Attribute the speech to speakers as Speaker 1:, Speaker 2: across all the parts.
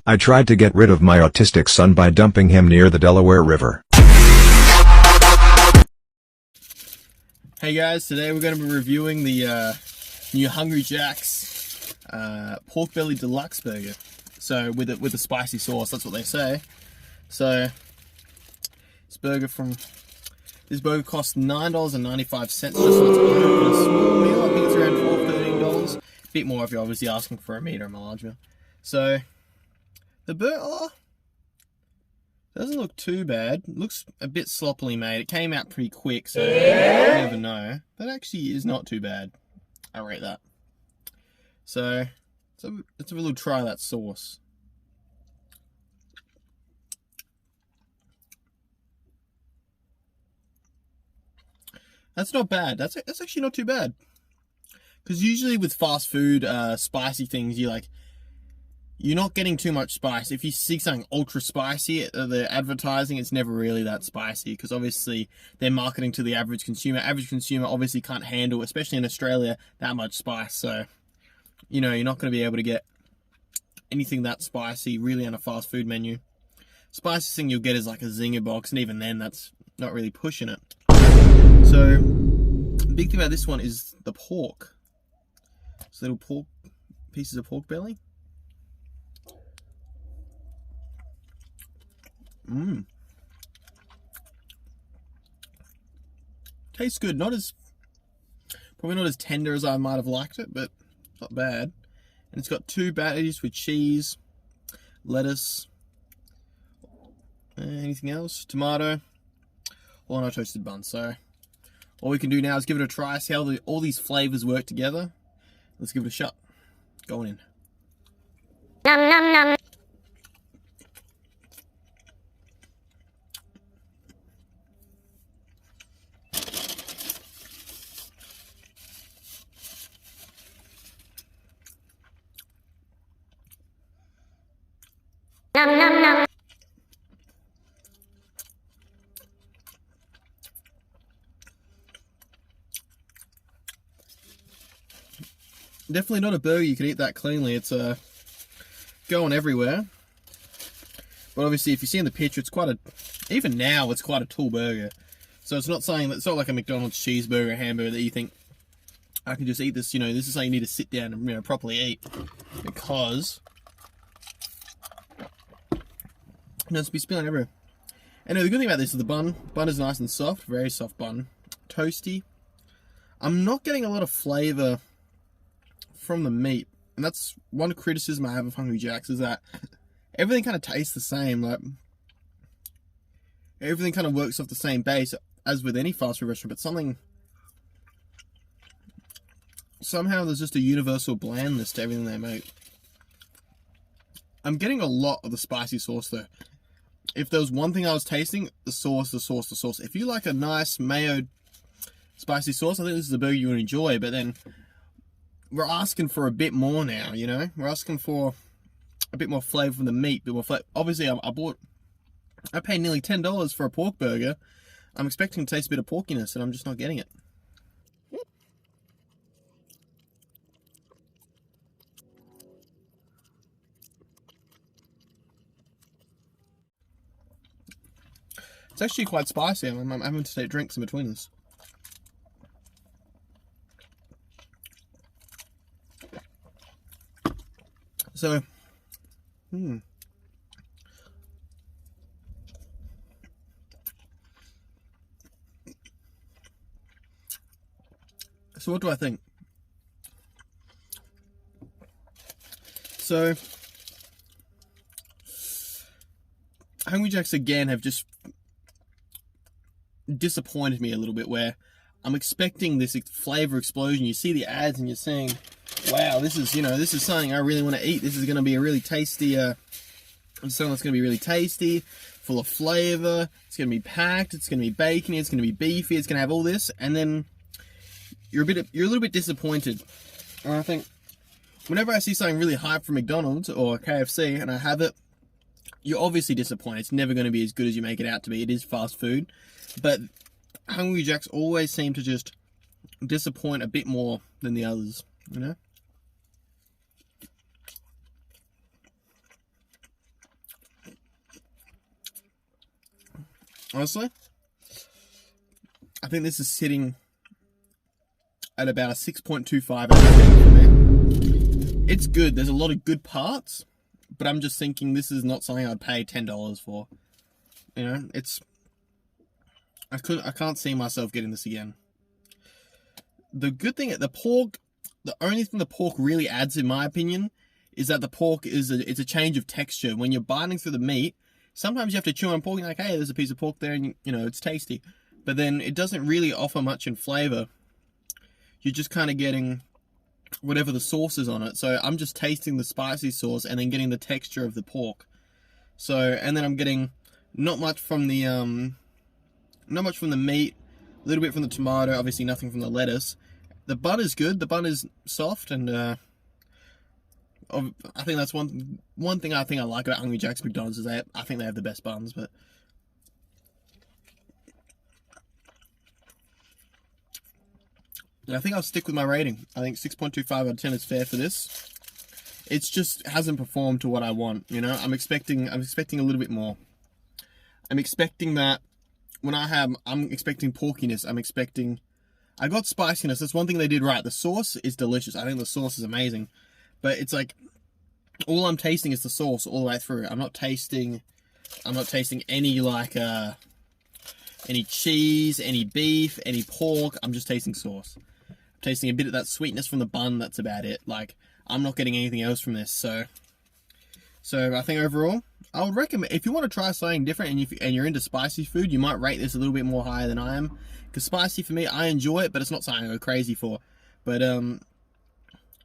Speaker 1: I tried to get rid of my autistic son by dumping him near the Delaware River.
Speaker 2: Hey guys, today we're going to be reviewing the new Hungry Jack's Pork Belly Deluxe burger. So with a spicy sauce, that's what they say. So this burger costs $9.95 just on its own for a small meal. I think it's around $12, $13. A bit more if you're obviously asking for a medium or a large meal. So the burger doesn't look too bad. It looks a bit sloppily made. It came out pretty quick, so you never know. That actually is not too bad. I rate that. So let's have a little try of that sauce. That's not bad. That's actually not too bad. Because usually with fast food, spicy things, you're not getting too much spice. If you see something ultra spicy, the advertising, it's never really that spicy, because obviously they're marketing to the average consumer. Average consumer obviously can't handle, especially in Australia, that much spice. So, you're not going to be able to get anything that spicy really on a fast food menu. Spiciest thing you'll get is like a zinger box, and even then, that's not really pushing it. So, the big thing about this one is the pork. It's little pieces of pork belly. Tastes good. Probably not as tender as I might have liked it, but not bad. And it's got two patties with cheese, lettuce, anything else? Tomato, all on a toasted bun. So all we can do now is give it a try, see how all these flavors work together. Let's give it a shot. Going in.
Speaker 3: Nom nom nom. Nom nom nom.
Speaker 2: Definitely not a burger you can eat that cleanly. It's going everywhere. But obviously, if you see in the picture, even now, it's quite a tall burger. So it's not like a McDonald's cheeseburger, hamburger that you think, I can just eat this. This is something you need to sit down and properly eat, because it's be spilling everywhere. Anyway, the good thing about this is the bun. Bun is nice and soft, very soft bun, toasty. I'm not getting a lot of flavor from the meat, and that's one criticism I have of Hungry Jack's, is that everything kind of tastes the same. Like, everything kind of works off the same base as with any fast food restaurant, but somehow there's just a universal blandness to everything they make. I'm getting a lot of the spicy sauce though. If there was one thing I was tasting, the sauce. If you like a nice mayo spicy sauce, I think this is a burger you would enjoy. But then we're asking for a bit more now, We're asking for a bit more flavor from the meat, a bit more flavor. Obviously, I paid nearly $10 for a pork burger. I'm expecting to taste a bit of porkiness, and I'm just not getting it. It's actually quite spicy. I'm having to take drinks in between this. So, So what do I think? So, Hungry Jack's again have just disappointed me a little bit, where I'm expecting this flavor explosion. You see the ads and you're saying, wow, this is something I really want to eat. This is going to be a really tasty, something that's going to be really tasty, full of flavor. It's going to be packed. It's going to be bacony. It's going to be beefy. It's going to have all this, and then you're a little bit disappointed. And I think whenever I see something really hype from McDonald's or KFC and I have it, you're obviously disappointed. It's never going to be as good as you make it out to be. It is fast food. But Hungry Jack's always seem to just disappoint a bit more than the others, you know? honestly, I think this is sitting at about a 6.25 out of 10 for me. It's good. There's a lot of good parts, but I'm just thinking this is not something I'd pay $10 for. You know, I can't see myself getting this again. The good thing at the pork, the only thing the pork really adds, in my opinion, is that the pork it's a change of texture. When you're biting through the meat, sometimes you have to chew on pork and you're like, hey, there's a piece of pork there, and you know, it's tasty. But then it doesn't really offer much in flavor. You're just kind of getting whatever the sauce is on it. So I'm just tasting the spicy sauce and then getting the texture of the pork. So, and then I'm getting not much from the meat, a little bit from the tomato, obviously nothing from the lettuce. The bun is good. The bun is soft, and I think that's one thing I think I like about Hungry Jack's McDonald's is I think they have the best buns. But I think I'll stick with my rating. I think 6.25 out of 10 is fair for this. It's just hasn't performed to what I want. You know, I'm expecting a little bit more. I'm expecting that when I'm expecting porkiness. I got spiciness. That's one thing they did right. The sauce is delicious. I think the sauce is amazing. But it's like, all I'm tasting is the sauce all the way through. I'm not tasting any like, any cheese, any beef, any pork. I'm just tasting sauce. I'm tasting a bit of that sweetness from the bun. That's about it. Like, I'm not getting anything else from this. So I think overall, I would recommend, if you want to try something different and you're into spicy food, you might rate this a little bit more higher than I am. Because spicy, for me, I enjoy it, but it's not something I go crazy for. But,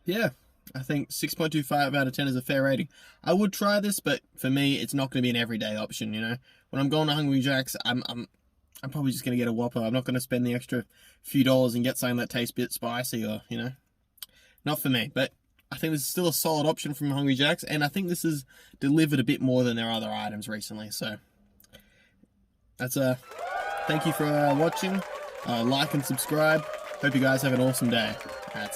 Speaker 2: yeah, I think 6.25 out of 10 is a fair rating. I would try this, but for me, it's not going to be an everyday option, you know. When I'm going to Hungry Jack's, I'm probably just going to get a Whopper. I'm not going to spend the extra few dollars and get something that tastes a bit spicy or, you know. Not for me, but I think this is still a solid option from Hungry Jack's, and I think this has delivered a bit more than their other items recently. So that's thank you for watching. Like and subscribe. Hope you guys have an awesome day. That's